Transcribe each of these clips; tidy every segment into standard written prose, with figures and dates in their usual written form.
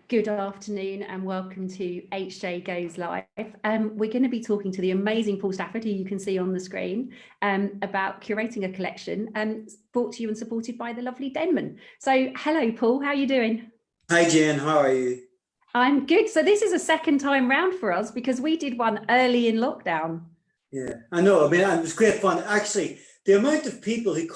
Good afternoon and welcome to HJ Goes Live. We're going to be talking to the amazing Paul Stafford, who you can see on the screen, about curating a collection brought to you and supported by the lovely Denman. So hello, Paul, how are you doing? Hi, Jen, how are you? I'm good. So this is a second time round for us because we did one early in lockdown. Yeah, I know. I mean, it was great fun. Actually, the amount of people who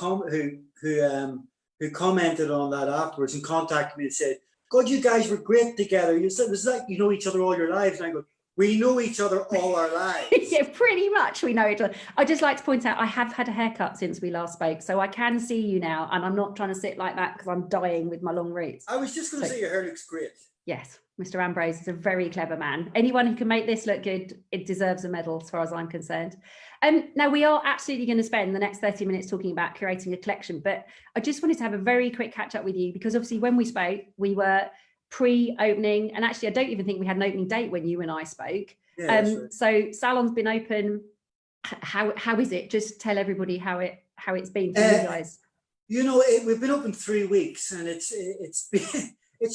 commented on that afterwards and contacted me and said, God, you guys were great together. You said it was like you know each other all your lives. And I go, we know each other all our lives. Yeah, pretty much we know each other. I'd just like to point out I have had a haircut since we last spoke, so I can see you now, and I'm not trying to sit like that because I'm dying with my long roots. I was just going to say your hair looks great. Yes, Mr. Ambrose is a very clever man. Anyone who can make this look good, it deserves a medal as far as I'm concerned. Now, we are absolutely going to spend the next 30 minutes talking about curating a collection, but I just wanted to have a very quick catch up with you because obviously when we spoke, we were pre-opening, and actually I don't even think we had an opening date when you and I spoke. Yeah, right. So salon's been open. How is it? Just tell everybody how it's been for you guys. You know, we've been open 3 weeks, and it's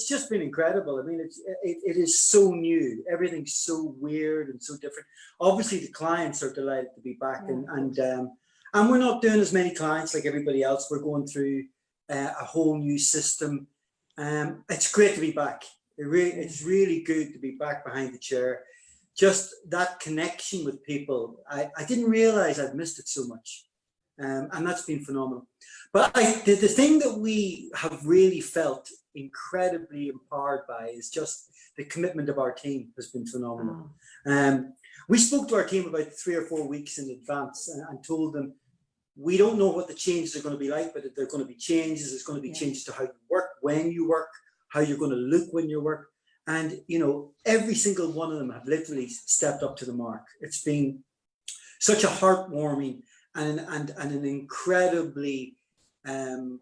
just been incredible. I mean, it is so new. Everything's so weird and so different. Obviously, the clients are delighted to be back, and we're not doing as many clients like everybody else. We're going through a whole new system. It's great to be back. It's really good to be back behind the chair. Just that connection with people. I didn't realize I'd missed it so much, and that's been phenomenal. But the thing that we have really felt incredibly empowered by is just the commitment of our team has been phenomenal. We spoke to our team about 3 or 4 weeks in advance and told them we don't know what the changes are going to be like, but they're going to be changes. There's going to be changes to how you work, when you work, how you're going to look when you work. And, you know, every single one of them have literally stepped up to the mark. It's been such a heartwarming and an incredibly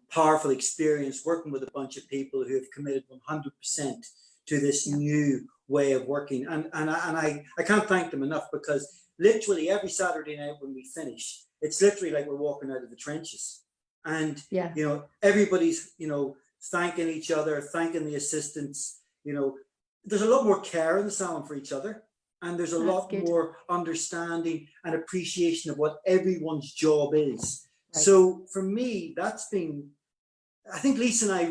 powerful experience working with a bunch of people who have committed 100% to this new way of working. And I can't thank them enough, because literally every Saturday night when we finish, it's literally like we're walking out of the trenches. And, you know, everybody's, you know, thanking each other, thanking the assistants. You know, there's a lot more care in the salon for each other. And there's a lot more understanding and appreciation of what everyone's job is. Right. So for me, that's been, I think Lisa and I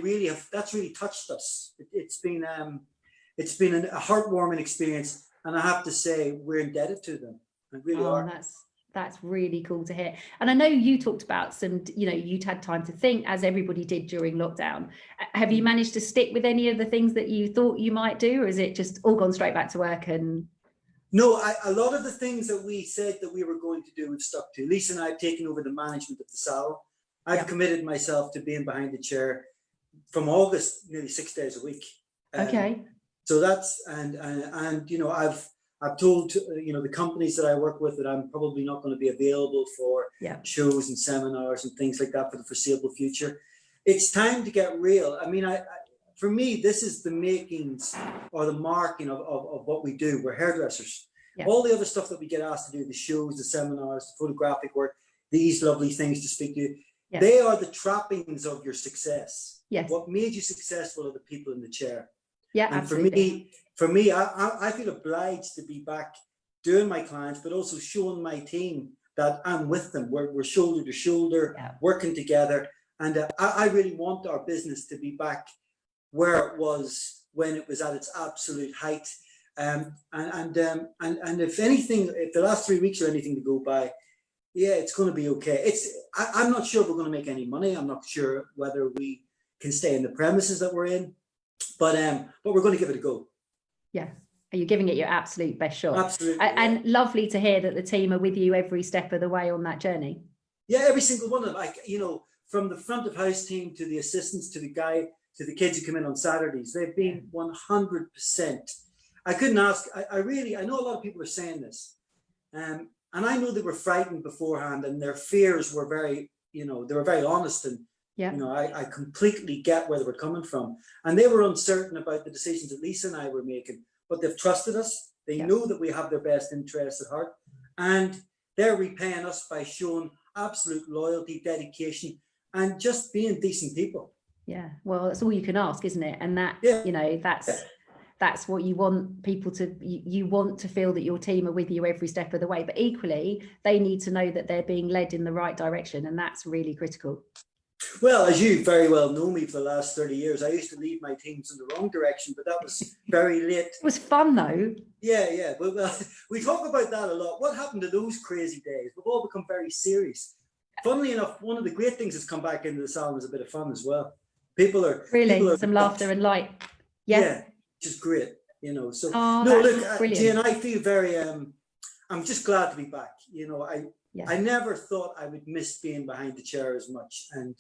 that's really touched us. It's been a heartwarming experience. And I have to say, we're indebted to them. We really are. That's really cool to hear. And I know you talked about you'd had time to think, as everybody did during lockdown. Have you managed to stick with any of the things that you thought you might do, or is it just all gone straight back to work? And no, a lot of the things that we said that we were going to do, we've stuck to. Lisa and I have taken over the management of the salon. I've committed myself to being behind the chair from August, nearly 6 days a week. Okay. So that's, and you know, I've told, you know, the companies that I work with that I'm probably not going to be available for shows and seminars and things like that for the foreseeable future. It's time to get real. I mean, for me, this is the makings or the marking of what we do. We're hairdressers. Yeah. All the other stuff that we get asked to do, the shows, the seminars, the photographic work, these lovely things to speak to, they are the trappings of your success. Yes. What made you successful are the people in the chair. Yeah, and absolutely. For me, I feel obliged to be back doing my clients, but also showing my team that I'm with them. We're shoulder to shoulder, working together. And I really want our business to be back where it was when it was at its absolute height. And if anything, if the last 3 weeks are anything to go by, it's going to be okay. I'm not sure if we're going to make any money. I'm not sure whether we can stay in the premises that we're in. But we're going to give it a go. Yeah, you're giving it your absolute best shot. Absolutely. And lovely to hear that the team are with you every step of the way on that journey. Yeah, every single one of them. Like, you know, from the front of house team to the assistants to the the kids who come in on Saturdays, they've been 100%. I couldn't ask. I know a lot of people are saying this, and I know they were frightened beforehand, and their fears were very, you know, they were very honest and. You know, I completely get where they were coming from. And they were uncertain about the decisions that Lisa and I were making, but they've trusted us. They know that we have their best interests at heart. And they're repaying us by showing absolute loyalty, dedication, and just being decent people. Yeah, well, that's all you can ask, isn't it? And that, you know, that's that's what you want people to, you want to feel that your team are with you every step of the way, but equally they need to know that they're being led in the right direction, and that's really critical. Well, as you very well know me for the last 30 years, I used to lead my teams in the wrong direction, but that was very late. It was fun though. Yeah. Well, we talk about that a lot. What happened to those crazy days? We've all become very serious. Funnily enough, one of the great things that's come back into the salon is a bit of fun as well. People are some laughter and light. Yeah, which is great, you know. So no, look, Jane, I feel very I'm just glad to be back. You know, I never thought I would miss being behind the chair as much, and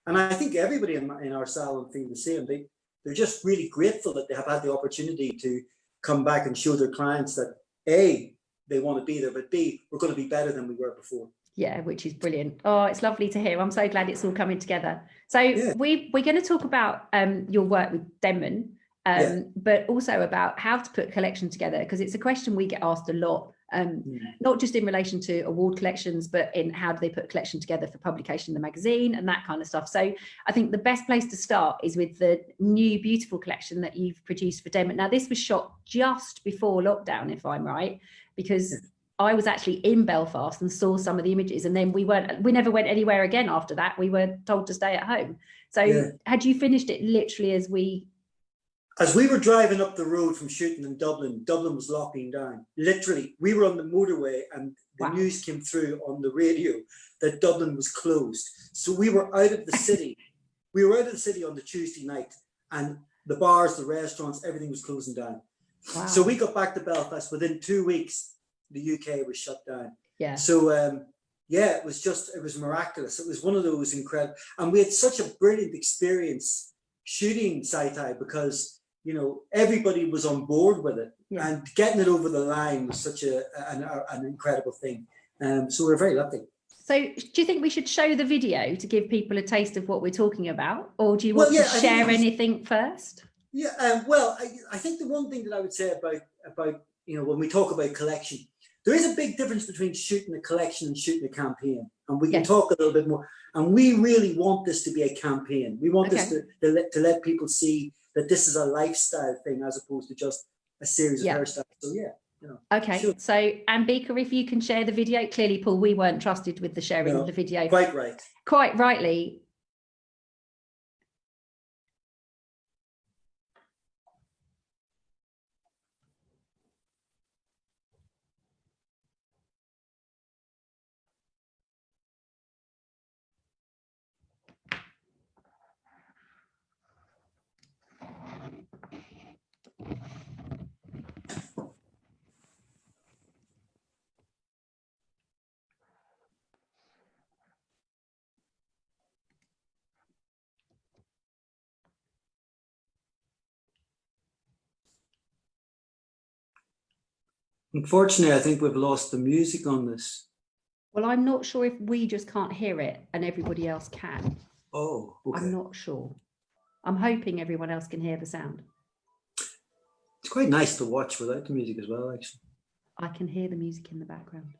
I think everybody in our salon feel the same. They're just really grateful that they have had the opportunity to come back and show their clients that A, they want to be there, but B, we're going to be better than we were before. Yeah, which is brilliant. Oh, it's lovely to hear. I'm so glad it's all coming together. So we're going to talk about your work with Denman, but also about how to put a collection together, because it's a question we get asked a lot, not just in relation to award collections, but in how do they put a collection together for publication in the magazine and that kind of stuff. So I think the best place to start is with the new beautiful collection that you've produced for Denman. Now, this was shot just before lockdown, if I'm right, because I was actually in Belfast and saw some of the images, and then we never went anywhere again after that. We were told to stay at home. So had you finished it literally as we were driving up the road from shooting in Dublin? Dublin was locking down. Literally, we were on the motorway and the news came through on the radio that Dublin was closed. So we were out of the city. We were out of the city on the Tuesday night, and the bars, the restaurants, everything was closing down. Wow. So we got back to Belfast. Within 2 weeks, the UK was shut down. Yeah. So it was miraculous. It was one of those incredible, and we had such a brilliant experience shooting Sci-Fi because, you know, everybody was on board with it, and getting it over the line was such an incredible thing. So we're very lucky. So do you think we should show the video to give people a taste of what we're talking about, or do you want to share anything first? Yeah, well, I think the one thing that I would say about you know, when we talk about collection, there is a big difference between shooting a collection and shooting a campaign, and we can talk a little bit more. And we really want this to be a campaign. We want this to let people see that this is a lifestyle thing as opposed to just a series of hairstyles. So you know. Okay. Sure. So Ambika, if you can share the video. Clearly, Paul, we weren't trusted with the sharing of the video. Quite right. Quite rightly. Unfortunately, I think we've lost the music on this. Well, I'm not sure if we just can't hear it and everybody else can. Oh, okay. I'm not sure. I'm hoping everyone else can hear the sound. It's quite nice to watch without the music as well, actually. I can hear the music in the background.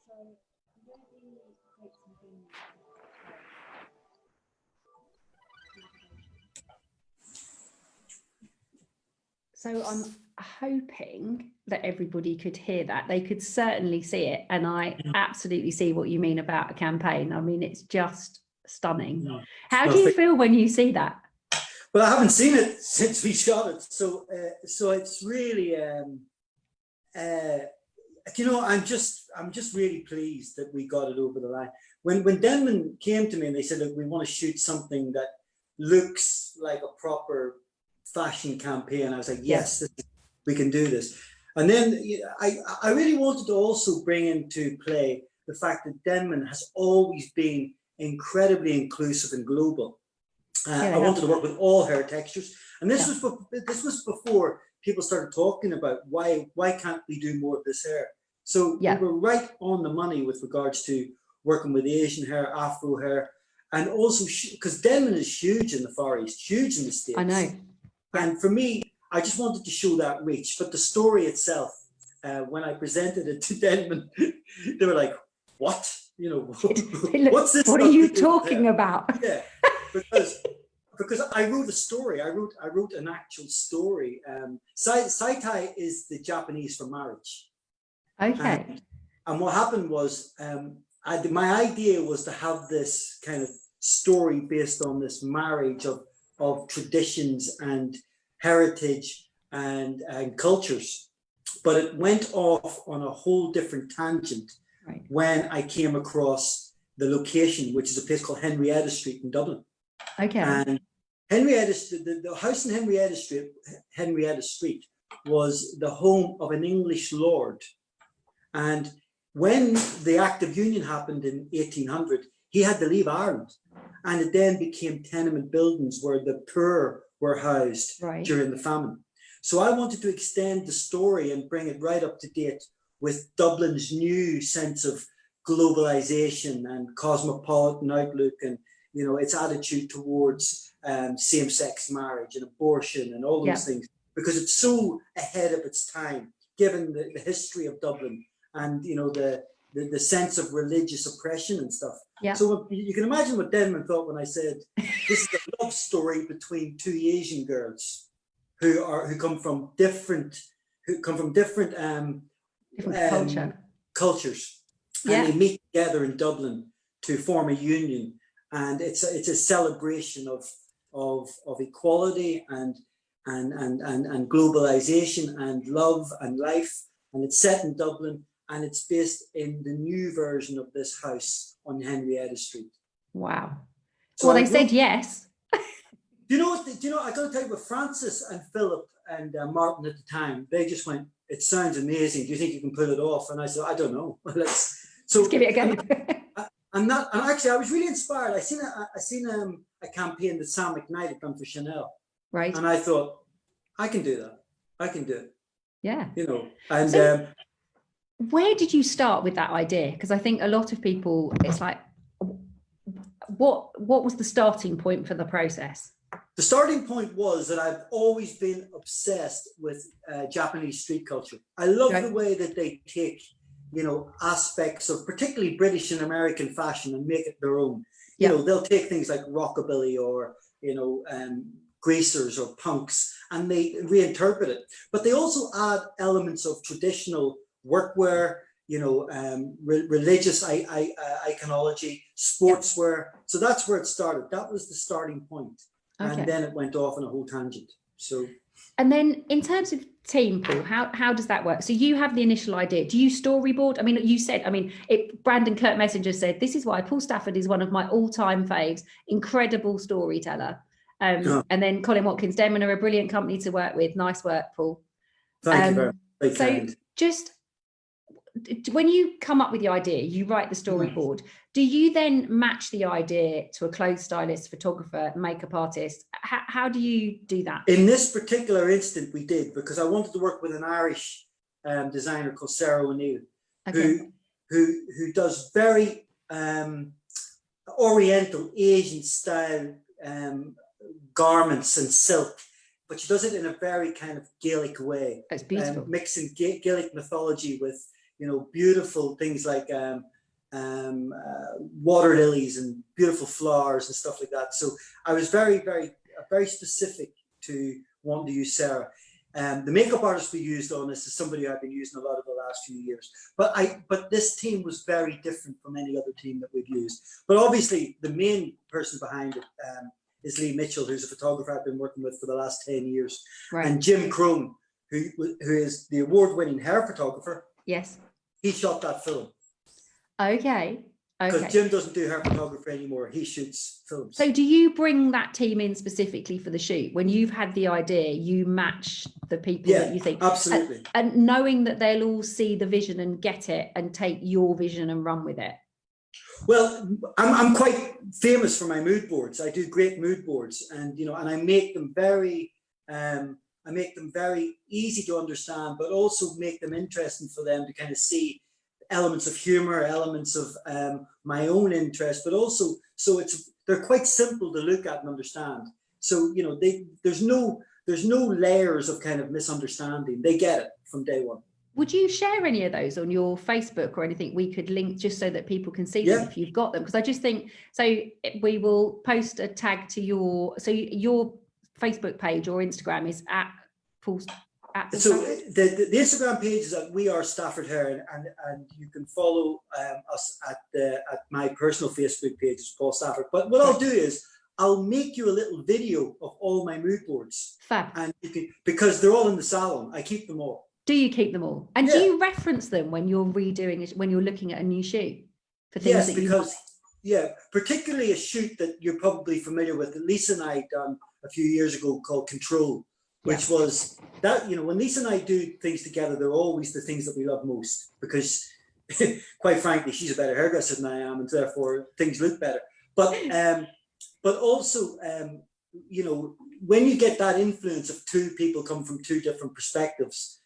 So maybe take some things So I'm hoping that everybody could hear that. They could certainly see it. And I absolutely see what you mean about a campaign. I mean, it's just stunning. How do you feel when you see that? Well, I haven't seen it since we shot it. So it's really, I'm just really pleased that we got it over the line. When Denman came to me and they said, look, we want to shoot something that looks like a proper fashion campaign, I was like, yes, we can do this. And then I really wanted to also bring into play the fact that Denman has always been incredibly inclusive and global. I wanted to work with all hair textures, and this was before people started talking about why can't we do more of this hair. So we were right on the money with regards to working with Asian hair, Afro hair, and also because Denman is huge in the Far East, huge in the States. I know. And for me, I just wanted to show that reach. But the story itself, when I presented it to Denman, they were like, "What? You know, what's this? What are you talking about?" Yeah, because I wrote a story. I wrote an actual story. Saitai is the Japanese for marriage. Okay. And what happened was, my idea was to have this kind of story based on this marriage of traditions and heritage and cultures. But it went off on a whole different tangent when I came across the location, which is a place called Henrietta Street in Dublin. Okay. And Henrietta, the house in Henrietta Street was the home of an English lord. And when the Act of Union happened in 1800, he had to leave Ireland. And it then became tenement buildings where the poor were housed during the famine. So I wanted to extend the story and bring it right up to date with Dublin's new sense of globalization and cosmopolitan outlook, and its attitude towards same-sex marriage and abortion and all those things, because it's so ahead of its time, given the history of Dublin and the sense of religious oppression and stuff. So you can imagine what Denman thought when I said this is a love story between two Asian girls who come from different cultures, and they meet together in Dublin to form a union, and it's a celebration of equality and globalization and love and life, and it's set in Dublin. And it's based in the new version of this house on Henrietta Street. Wow. So well, they said yes. Do you know, I got to tell you, with Francis and Philip and Martin at the time, they just went, "It sounds amazing. Do you think you can pull it off?" And I said, "I don't know. Let's give it a go." And actually, I was really inspired. I seen a campaign that Sam McKnight had done for Chanel. Right. And I thought, I can do that. I can do it. Yeah. And where did you start with that idea? Because I think a lot of people, it's like, what was the starting point for the process? The starting point was that I've always been obsessed with Japanese street culture. I love the way that they take, aspects of particularly British and American fashion and make it their own. They'll take things like rockabilly or, greasers or punks, and they reinterpret it. But they also add elements of traditional workwear, religious iconology, sportswear. So that's where it started. That was the starting point. And then it went off on a whole tangent. So. And then in terms of team, Paul, how does that work? So you have the initial idea. Do you storyboard? I mean, you said, Brandon Kurt Messenger said, this is why Paul Stafford is one of my all-time faves, incredible storyteller. And then Colin Watkins, Denman are a brilliant company to work with. Nice work, Paul. Thank you very much. So just when you come up with the idea, you write the storyboard. Do you then match the idea to a clothes stylist, photographer, makeup artist? How do you do that? In this particular instant, we did, because I wanted to work with an Irish designer called Sarah O'Neill, who does very Oriental Asian style garments and silk. But she does it in a very kind of Gaelic way. It's beautiful. Mixing Gaelic mythology with, beautiful things like water lilies and beautiful flowers and stuff like that. So I was very, very, very specific to wanting to use Sarah. The makeup artist we used on this is somebody I've been using a lot of the last few years. But this team was very different from any other team that we've used. But obviously, the main person behind it is Lee Mitchell, who's a photographer I've been working with for the last 10 years. Right. And Jim Crone, who is the award-winning hair photographer. Yes. He shot that film. Okay. Because Jim doesn't do hair photography anymore. He shoots films. So do you bring that team in specifically for the shoot? When you've had the idea, you match the people that you think? Absolutely. And knowing that they'll all see the vision and get it and take your vision and run with it. Well, I'm quite famous for my mood boards. I do great mood boards, and and I make them very easy to understand, but also make them interesting for them to kind of see elements of humor, elements of my own interest, but also they're quite simple to look at and understand. So there's no layers of kind of misunderstanding. They get it from day one. Would you share any of those on your Facebook or anything we could link just so that people can see them if you've got them? Because I just think, so we will post a tag to your Facebook page or Instagram is at Paul. So the Instagram page is at We Are Stafford Hair, and you can follow us at my personal Facebook page, is Paul Stafford. But what I'll do is I'll make you a little video of all my mood boards. Fab. And because they're all in the salon, I keep them all. Do you keep them all? And do you reference them when you're redoing it, when you're looking at a new shoot? For things particularly a shoot that you're probably familiar with that Lisa and I done a few years ago called Control, which was that, when Lisa and I do things together, they're always the things that we love most, because quite frankly, she's a better hairdresser than I am, and therefore things look better. But also, when you get that influence of two people come from two different perspectives,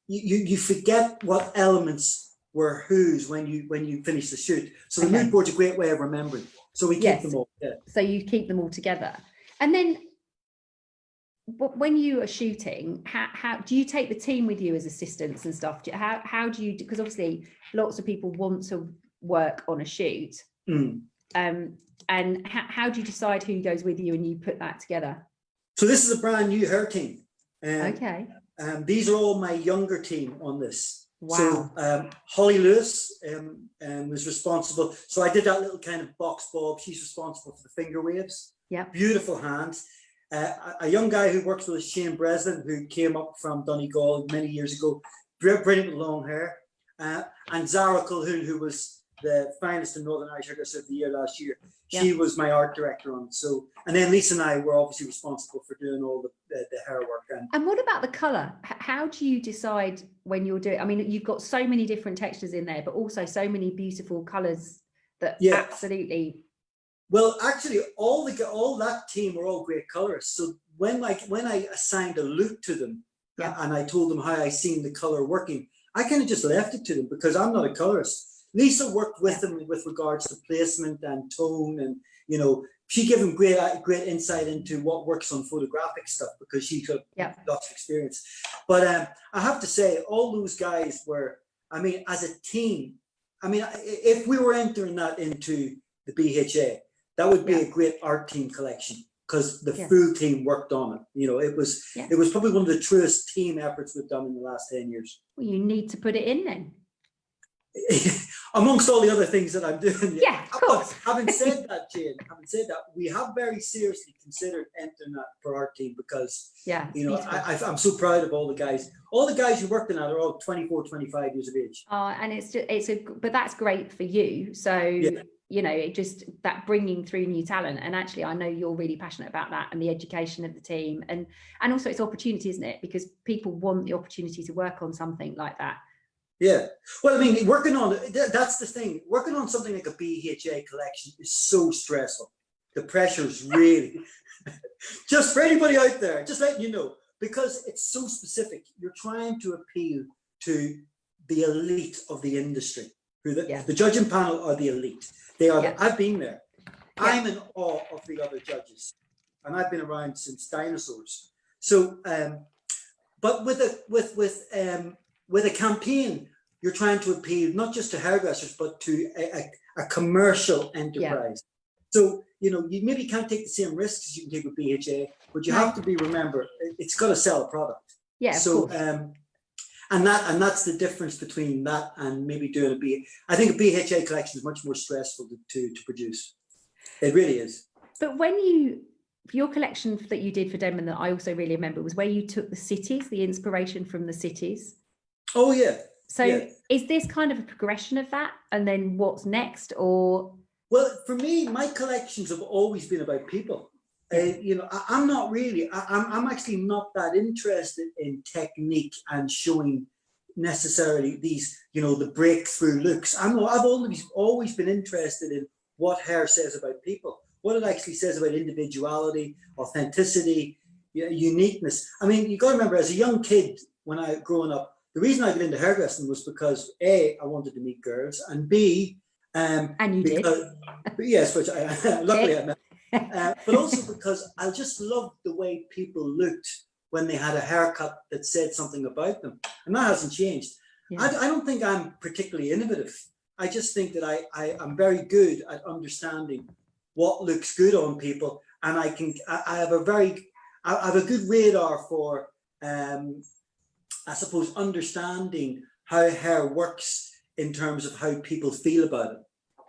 you forget what elements were whose when you finish the shoot. So the mood board's a great way of remembering. So we keep them all. Yeah. So you keep them all together. And then when you are shooting, how do you take the team with you as assistants and stuff? How do you, because obviously lots of people want to work on a shoot. And how do you decide who goes with you and you put that together? So this is a brand new hair team. These are all my younger team on this. Wow. So Holly Lewis was responsible. So I did that little kind of box bob. She's responsible for the finger waves. Yeah. Beautiful hands. A young guy who works with us, Shane Breslin, who came up from Donegal many years ago, brilliant long hair. And Zara Colhoun, who was the finest in Northern Irish Hairdresser of the Year last year. She was my art director on. So, and then Lisa and I were obviously responsible for doing all the hair work. And what about the colour? How do you decide when you're doing? I mean, you've got so many different textures in there, but also so many beautiful colours that absolutely. Well, actually, all that team were all great colorists. So when I assigned a look to them, and I told them how I seen the colour working, I kind of just left it to them because I'm not a colorist. Lisa worked with them with regards to placement and tone, and she gave them great insight into what works on photographic stuff because she's got lots of experience. But I have to say, all those guys were, I mean, as a team, I mean, if we were entering that into the BHA, that would be a great art team collection because the full team worked on it. It was probably one of the truest team efforts we've done in the last 10 years. Well, you need to put it in then. Amongst all the other things that I'm doing. Yeah, of course. Having said that, Jane, we have very seriously considered entering that for our team because, I'm so proud of all the guys. All the guys who worked in that are all 24, 25 years of age. And but that's great for you. So, it just that bringing through new talent. And actually, I know you're really passionate about that and the education of the team. And also it's opportunity, isn't it? Because people want the opportunity to work on something like that. Yeah. Well, I mean, that's the thing. Working on something like a BHA collection is so stressful. The pressure's really, just for anybody out there, just letting you know, because it's so specific. You're trying to appeal to the elite of the industry. The judging panel are the elite. They are. I've been there. I'm in awe of the other judges, and I've been around since dinosaurs. So, but with a campaign, you're trying to appeal not just to hairdressers, but to a commercial enterprise. So, you know, you maybe can't take the same risks as you can take with BHA, but you have to remember, it's got to sell a product. Yeah, of so, course. And that's the difference between that and maybe doing a BHA. I think a BHA collection is much more stressful to produce. It really is. But your collection that you did for Denman that I also really remember was where you took the cities, the inspiration from the cities. Oh, yeah. So yeah. Is this kind of a progression of that? And then what's next? Or? Well, for me, my collections have always been about people. You know, I'm not really, I'm actually not that interested in technique and showing necessarily these, you know, the breakthrough looks. I've always been interested in what hair says about people, what it actually says about individuality, authenticity, uniqueness. I mean, you got to remember, as a young kid, when I growing up, the reason I got into hairdressing was because A, I wanted to meet girls, and B, and you because, did. yes, which I luckily I met. But also because I just loved the way people looked when they had a haircut that said something about them. And that hasn't changed. Yeah. I don't think I'm particularly innovative. I just think that I'm very good at understanding what looks good on people. And I have a good radar for, I suppose, understanding how hair works in terms of how people feel about it.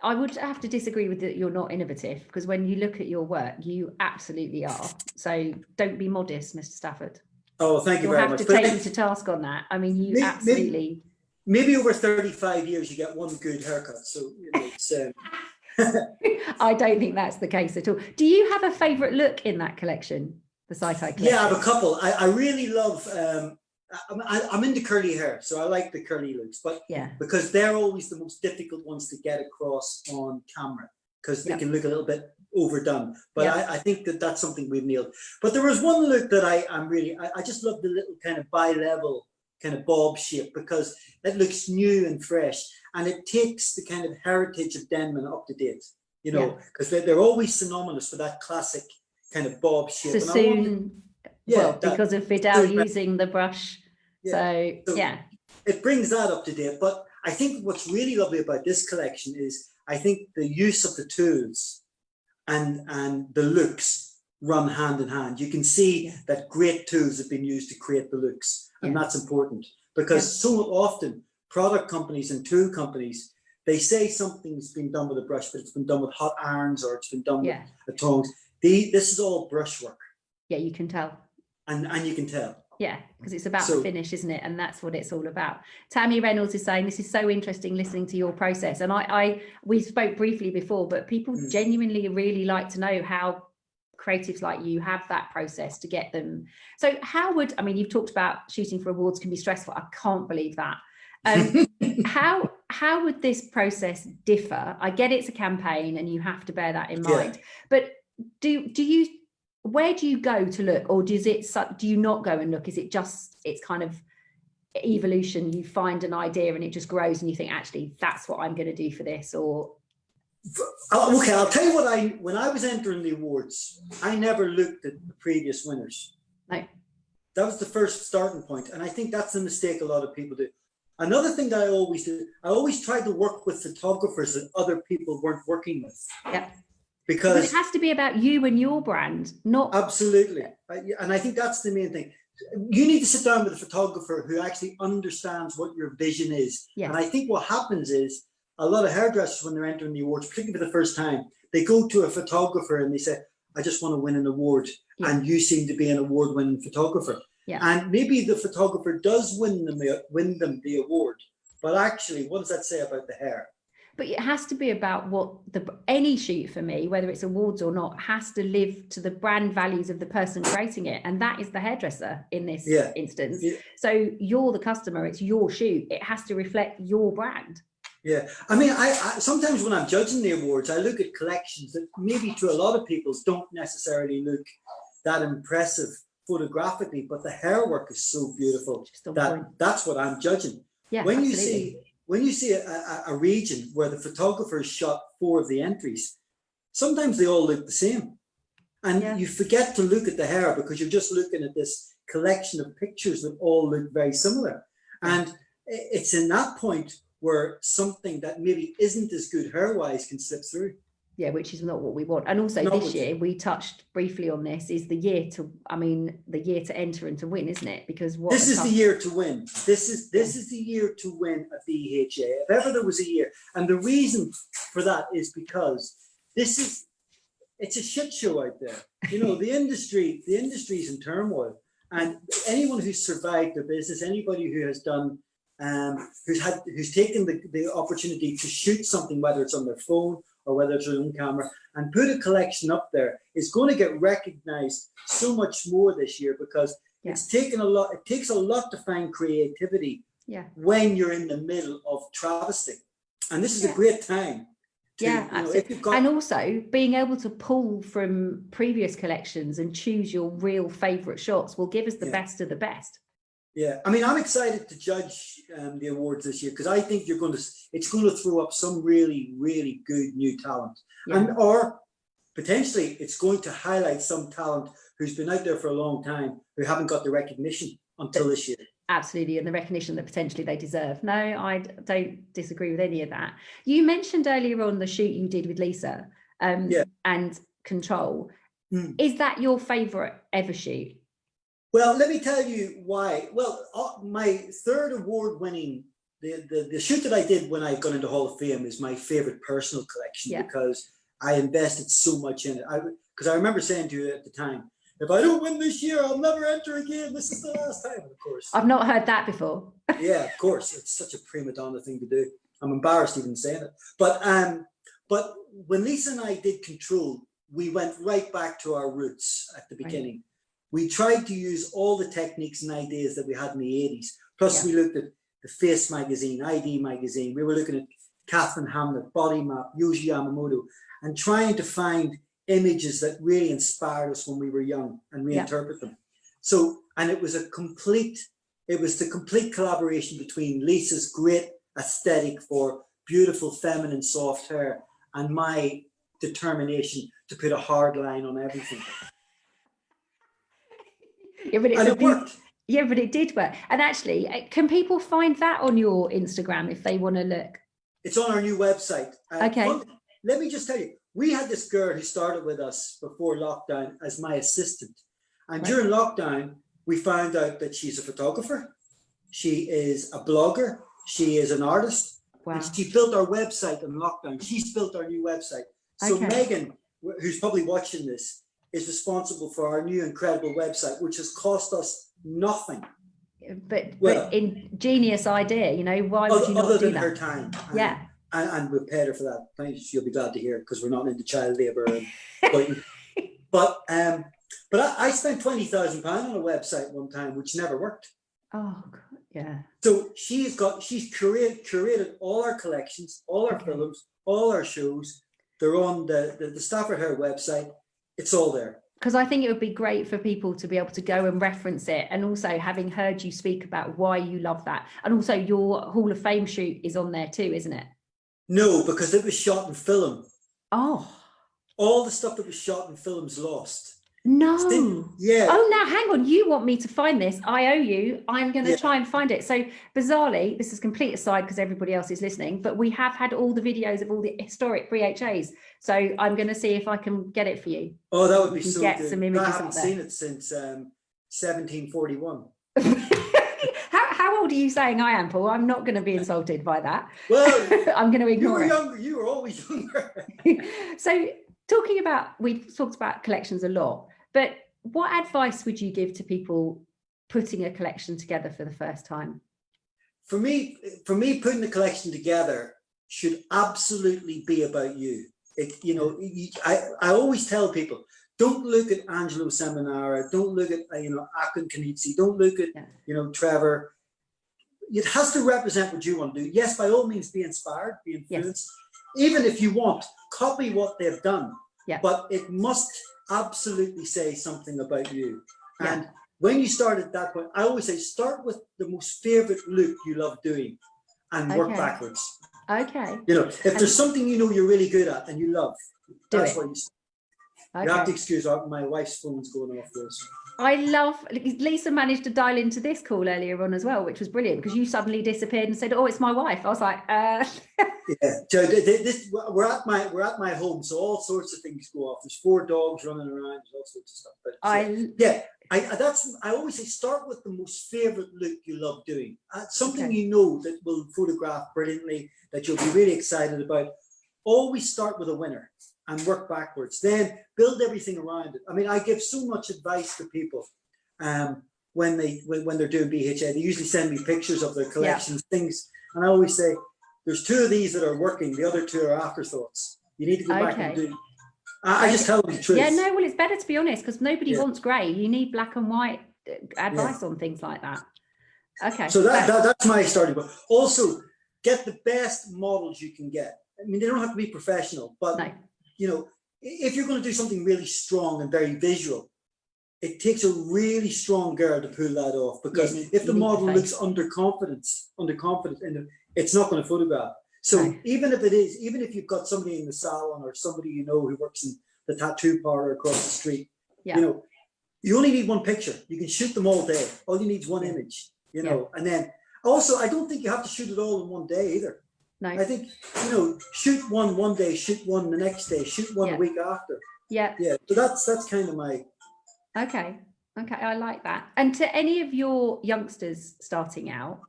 I would have to disagree with that. You're not innovative, because when you look at your work, you absolutely are. So don't be modest, Mr. Stafford. Oh, thank you very much. You'll have to take me to task on that. I mean, you absolutely. Maybe over 35 years, you get one good haircut. So, you know, it's. I don't think that's the case at all. Do you have a favourite look in that collection, the Sci-Fi collection? Yeah, I have a couple. I really love. I'm into curly hair, so I like the curly looks, but because they're always the most difficult ones to get across on camera, because they can look a little bit overdone. But I think that's something we've nailed. But there was one look that I just love the little kind of bi-level kind of bob shape, because it looks new and fresh, and it takes the kind of heritage of Denman up to date, you know, because they're always synonymous with that classic kind of bob shape. Sassoon, because of Fidel using the brush. So it brings that up to date. But I think what's really lovely about this collection is I think the use of the tools and the looks run hand in hand. You can see that great tools have been used to create the looks, and that's important, because so often product companies and tool companies, they say something's been done with a brush, but it's been done with hot irons, or it's been done with a tongs. This is all brushwork. Yeah, you can tell. And you can tell. Yeah, because it's about the finish, isn't it? And that's what it's all about. Tammy Reynolds is saying, this is so interesting listening to your process. And we spoke briefly before, but people genuinely really like to know how creatives like you have that process to get them. So you've talked about shooting for awards can be stressful. I can't believe that. How would this process differ? I get it's a campaign and you have to bear that in mind, but where do you go to look, or do you not go and look? Is it just, it's kind of evolution? You find an idea and it just grows and you think, actually, that's what I'm going to do for this? Or okay, I'll tell you when I was entering the awards, I never looked at the previous winners. No. That was the first starting point. And I think that's a mistake a lot of people do. Another thing that I always do, I always tried to work with photographers that other people weren't working with. Yeah. Because it has to be about you and your brand, not. Absolutely. And I think that's the main thing. You need to sit down with a photographer who actually understands what your vision is. Yes. And I think what happens is a lot of hairdressers, when they're entering the awards, particularly for the first time, they go to a photographer and they say, I just want to win an award. Yeah. And you seem to be an award-winning photographer. Yeah. And maybe the photographer does win them the award. But actually, what does that say about the hair? But it has to be about what any shoot for me, whether it's awards or not, has to live to the brand values of the person creating it. And that is the hairdresser in this instance. Yeah. So you're the customer, it's your shoot. It has to reflect your brand. Yeah. I mean, I sometimes when I'm judging the awards, I look at collections that maybe to a lot of people don't necessarily look that impressive photographically, but the hair work is so beautiful that's what I'm judging. Yeah, When you see a region where the photographer shot 4 of the entries, sometimes they all look the same. And you forget to look at the hair because you're just looking at this collection of pictures that all look very similar. And it's in that point where something that maybe isn't as good hair-wise can slip through. Yeah, which is not what we want. And also this year, we touched briefly on this, is the year to, the year to enter and to win, isn't it? Because this is the year to win. This is the year to win a BHA. If ever there was a year, and the reason for that is because it's a shit show out there. You know, the industry's in turmoil, and anyone who's survived their business, anybody who has done, who's taken the opportunity to shoot something, whether it's on their phone or whether it's their own camera, and put a collection up there, is going to get recognized so much more this year, because it's taken a lot. It takes a lot to find creativity when you're in the middle of travesty, and this is a great time. Absolutely. And also being able to pull from previous collections and choose your real favorite shots will give us the best of the best. Yeah, I mean, I'm excited to judge the awards this year, because I think it's going to throw up some really, really good new talent, or potentially it's going to highlight some talent who's been out there for a long time who haven't got the recognition until this year. Absolutely, and the recognition that potentially they deserve. No, I don't disagree with any of that. You mentioned earlier on the shoot you did with Lisa, and Control. Is that your favourite ever shoot? Well, let me tell you why. Well, my third award-winning, the shoot that I did when I got into Hall of Fame is my favorite personal collection, because I invested so much in it. Because I remember saying to you at the time, if I don't win this year, I'll never enter again. This is the last time, of course. I've not heard that before. Yeah, of course. It's such a prima donna thing to do. I'm embarrassed even saying it. But when Lisa and I did Control, we went right back to our roots at the beginning. Right. We tried to use all the techniques and ideas that we had in the 80s. Plus, we looked at the Face magazine, ID magazine. We were looking at Catherine Hamlet, Body Map, Yoji Yamamoto, and trying to find images that really inspired us when we were young and reinterpret them. So, and it was the complete collaboration between Lisa's great aesthetic for beautiful, feminine, soft hair and my determination to put a hard line on everything. But it worked. Yeah, but it did work. And actually, can people find that on your Instagram if they want to look? It's on our new website. Okay. Let me just tell you, we had this girl who started with us before lockdown as my assistant. And during lockdown, we found out that she's a photographer. She is a blogger. She is an artist. Wow. And she built our website in lockdown. She's built our new website. So Megan, who's probably watching this, is responsible for our new incredible website, which has cost us nothing. But ingenious idea, you know, why would you not do that? Other than her time. And we paid her for that. Thanks. She'll be glad to hear, because we're not into child labour. But I spent £20,000 on a website one time, which never worked. Oh, God, yeah. So she's curated all our collections, all our films, all our shows. They're on the Stafford Hair website. It's all there. Because I think it would be great for people to be able to go and reference it. And also, having heard you speak about why you love that. And also your Hall of Fame shoot is on there too, isn't it? No, because it was shot in film. Oh. All the stuff that was shot in film's lost. No. Yeah. Oh, now hang on. You want me to find this? I owe you. I'm going to try and find it. So bizarrely, this is complete aside because everybody else is listening, but we have had all the videos of all the historic BHAs. So I'm going to see if I can get it for you. Oh, that would be so get good. Some images I haven't seen it since 1741. How old are you saying I am, Paul? I'm not going to be insulted by that. Well, I'm going to ignore it. Younger. You were always younger. So we've talked about collections a lot, but what advice would you give to people putting a collection together for the first time? For me, putting the collection together should absolutely be about you. I always tell people, don't look at Angelo Seminara, don't look at Akon Kanitsi, don't look at Trevor. It has to represent what you want to do. Yes, by all means, be inspired, be influenced. Yes. Even if you want, copy what they've done. Yeah. But it must absolutely say something about you. Yeah. And when you start at that point, I always say, start with the most favorite look you love doing and work backwards. Okay. If there's something you're really good at and you love, that's what you start. You have to Okay. excuse my wife's phone's going off there. So. I love, Lisa managed to dial into this call earlier on as well, which was brilliant because you suddenly disappeared and said, oh, it's my wife. I was like, Yeah, so we're at my home, so all sorts of things go off. There's 4 dogs running around, there's all sorts of stuff. But I always say start with the most favorite look you love doing. Something you know that will photograph brilliantly, that you'll be really excited about. Always start with a winner and work backwards. Then build everything around it. I mean, I give so much advice to people when they're doing BHA. They usually send me pictures of their collections, things, and I always say, there's 2 of these that are working. The other 2 are afterthoughts. You need to go back and do. I just tell them the truth. Yeah, no, well, it's better to be honest because nobody wants grey. You need black and white advice on things like that. Okay. So that's my starting point. Also, get the best models you can get. I mean, they don't have to be professional, but you know, if you're going to do something really strong and very visual, it takes a really strong girl to pull that off. Because if the model looks underconfident, it's not going to photograph. So even if you've got somebody in the salon or somebody you know who works in the tattoo parlor across the street, you know, you only need 1 picture. You can shoot them all day. All you need is 1 image, you know. And then also, I don't think you have to shoot it all in 1 day either. No. I think, you know, shoot one day, shoot one the next day, shoot one a week after. Yeah. So that's kind of my. Okay, I like that. And to any of your youngsters starting out,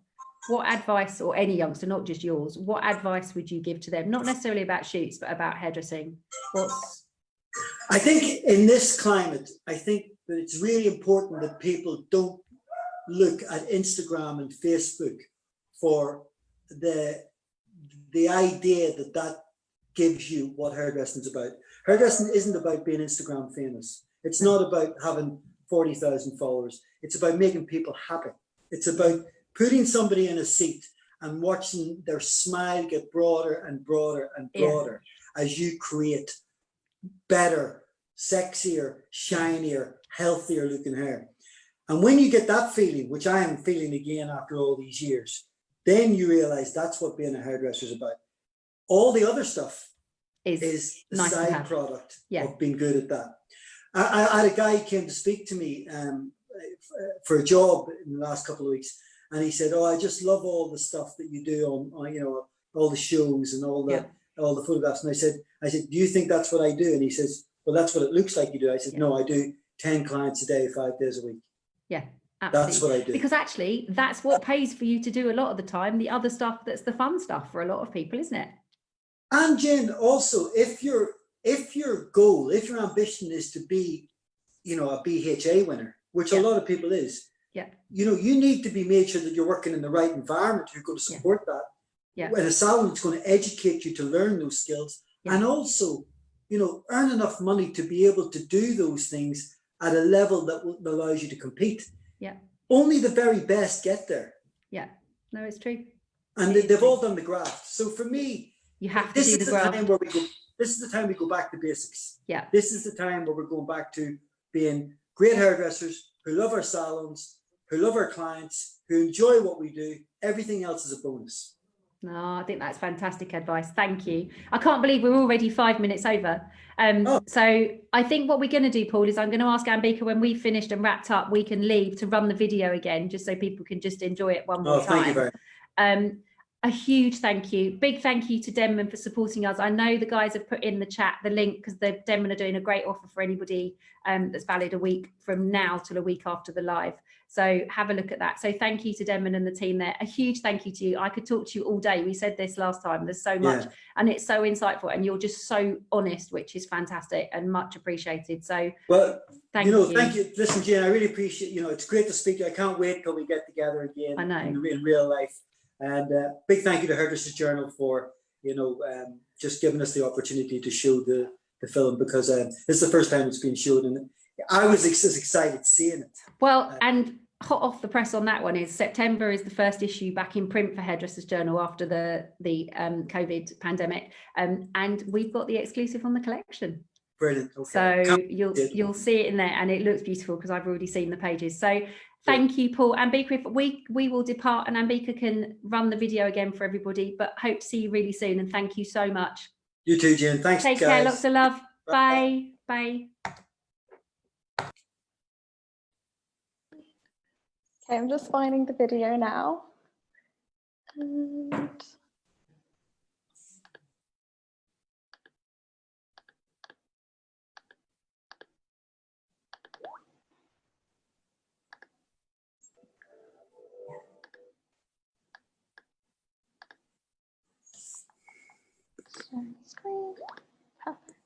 what advice, or any youngster, not just yours, what advice would you give to them? Not necessarily about shoots, but about hairdressing. I think in this climate, I think that it's really important that people don't look at Instagram and Facebook for the idea that gives you what hairdressing is about. Hairdressing isn't about being Instagram famous. It's not about having 40,000 followers. It's about making people happy. It's about putting somebody in a seat and watching their smile get broader and broader and broader as you create better, sexier, shinier, healthier looking hair. And when you get that feeling, which I am feeling again after all these years, then you realize that's what being a hairdresser is about. All the other stuff is the side product of being good at that. I had a guy who came to speak to me for a job in the last couple of weeks, and he said, "Oh, I just love all the stuff that you do on you know, all the shows and all the photographs." And I said, "Do you think that's what I do?" And he says, "Well, that's what it looks like you do." I said, "No, I do 10 clients a day, 5 days a week." Yeah. Absolutely. That's what I do. Because actually, that's what pays for you to do a lot of the time. The other stuff, that's the fun stuff for a lot of people, isn't it? And Jen, also, if your goal, if your ambition is to be, you know, a BHA winner, which a lot of people is, you know, you need to be made sure that you're working in the right environment who's going to support that. Yeah. And a salon that's going to educate you to learn those skills, and also, you know, earn enough money to be able to do those things at a level that allows you to compete. Yeah. Only the very best get there. Yeah. No, it's true. And they've all done the graft. So for me, you have to do the graft. This is the time we go back to basics. Yeah. This is the time where we're going back to being great hairdressers who love our salons, who love our clients, who enjoy what we do. Everything else is a bonus. No, I think that's fantastic advice. Thank you. I can't believe we're already 5 minutes over. So I think what we're going to do, Paul, is I'm going to ask Ambika when we've finished and wrapped up, we can leave to run the video again, just so people can just enjoy it one more time. Thank you very much. A huge thank you. Big thank you to Denman for supporting us. I know the guys have put in the chat the link because the Denman are doing a great offer for anybody that's valid a week from now till a week after the live. So have a look at that. So thank you to Denman and the team there. A huge thank you to you. I could talk to you all day. We said this last time. There's so much and it's so insightful and you're just so honest, which is fantastic and much appreciated. So thank you. Thank you. Listen, Jane, I really appreciate, you know, it's great to speak to you. I can't wait till we get together again. I know. In real life. And big thank you to Hairdressers Journal for, you know, just giving us the opportunity to show the film, because this is the first time it's been showed and I was as excited seeing it. Well, and hot off the press on that one is September is the first issue back in print for Hairdressers Journal after the COVID pandemic, and we've got the exclusive on the collection. Brilliant. Okay. So you'll see it in there, and it looks beautiful because I've already seen the pages. So thank you, Paul. Ambika, we will depart, and Ambika can run the video again for everybody. But hope to see you really soon, and thank you so much. You too, Jen. Thanks. Take care. Lots of love. Bye. Bye. Okay, I'm just finding the video now. And sharing screen. Perfect.